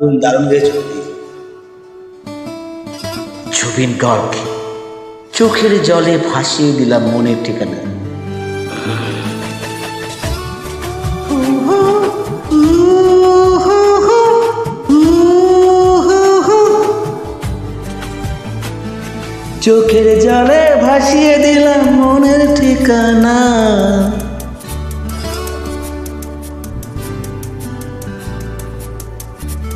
দারুণ গেছো। জুবিন গার্গকে চোখের জলে ভাসিয়ে দিলাম মনের ঠিকানা। চোখের জলে ভাসিয়ে দিলাম মনের ঠিকানা।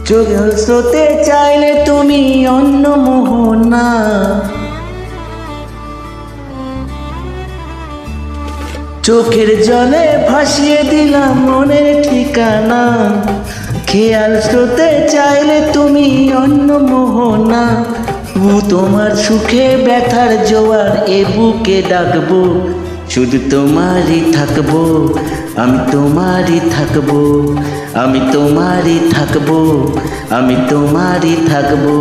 চোখের স্রোতে চাইলে তুমি অন্য মোহনা। চোখের জলে ভাসিয়ে দিলাম মনের ঠিকানা। খেয়াল স্রোতে চাইলে তুমি অন্য মোহনা। তোমার সুখে ব্যথার জোয়ার এ বুকে ডাকবো। শুধু তোমারই থাকবো, আমি তোমারই থাকবো, আমি তোমারই থাকবো, আমি তোমারই থাকবো।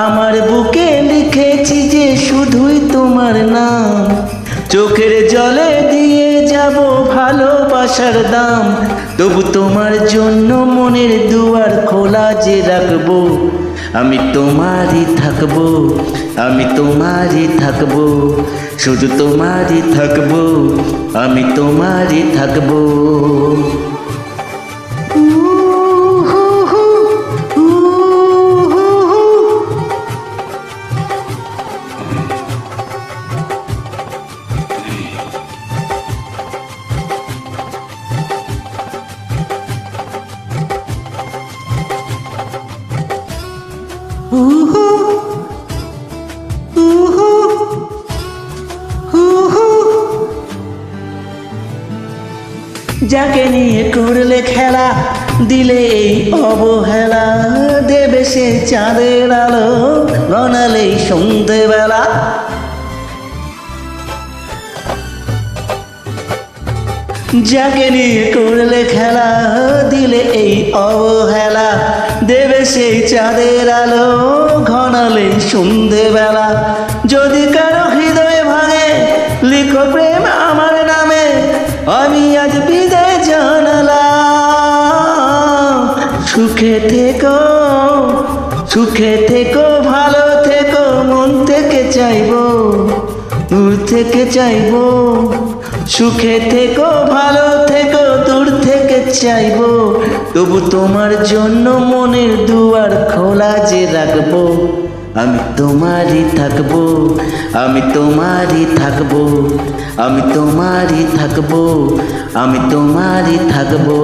আমার বুকে লিখেছি যে শুধুই তোমার নাম। চোখের জলে দিয়ে যাব ভালোবাসার দাম। তবু তোমার জন্য মনের দুয়ার খোলা যে রাখবো। আমি তোমারই থাকবো, আমি তোমারই থাকবো, শুধু তোমারই থাকবো, আমি তোমারই থাকবো। যাকে নিয়ে করলে খেলা, দিলে এই অবহেলা। দেবে সে চাঁদের আলো, গনালেই সন্ধেবেলা। যাকে নিয়ে করলে খেলা, দিলে এই অবহেলা। দেবে সেই চাঁদের আলো, ঘনালে সন্ধেবেলা। যদি কারো হৃদয়ে ভাঙে, লিখো প্রেম আমার নামে। আমি আজ বিদায় জানালাম। সুখে থেকো, সুখে থেকো, ভালো থেকো, মন থেকে চাইবো, দূর থেকে চাইবো। সুখে থেকো, ভালো থেকো, দূর থেকে চাইবো। তবু তোমার জন্য মনের দুয়ার খোলা যে রাখবো। আমি তোমারই থাকবো, আমি তোমারই থাকবো, আমি তোমারই থাকবো, আমি তোমারই থাকবো।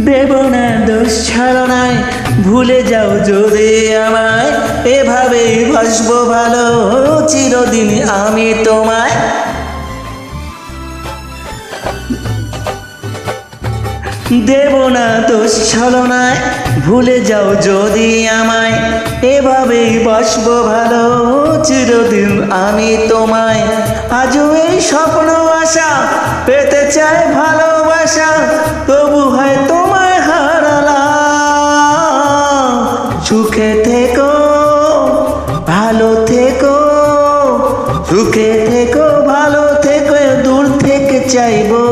দেব না দোষ ছলনায়, ভুলে যাও যদি আমায়। এভাবেই বাসবো ভালো চিরদিন আমি তোমায়। দেব না দোষ ছলনায়, ভুলে যাও যদি আমায়। এভাবেই বাসবো ভালো চিরদিন আমি তোমায়। আজও এই স্বপ্ন আশা, পেতে চাই ভালোবাসা। তবু হয় তোমায় হারালাম। সুখে থেকো, ভালো থেকো, সুখে থেকো, ভালো থেকো, দূর থেকে চাইবো।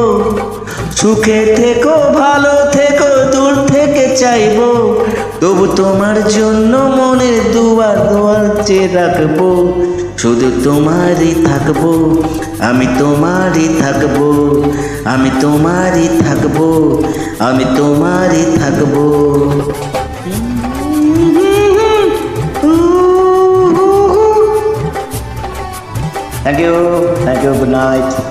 সুখে থেকো, ভালো থেকো, দূর থেকে চাইবো। তবু তোমার জন্য মনের দুয়ার দুয়ার চেয়ে রাখবো। শুধু তোমারই থাকবো, আমি তোমারই থাকবো, আমি তোমারই থাকবো, আমি তোমারই থাকবো। Thank you, good night.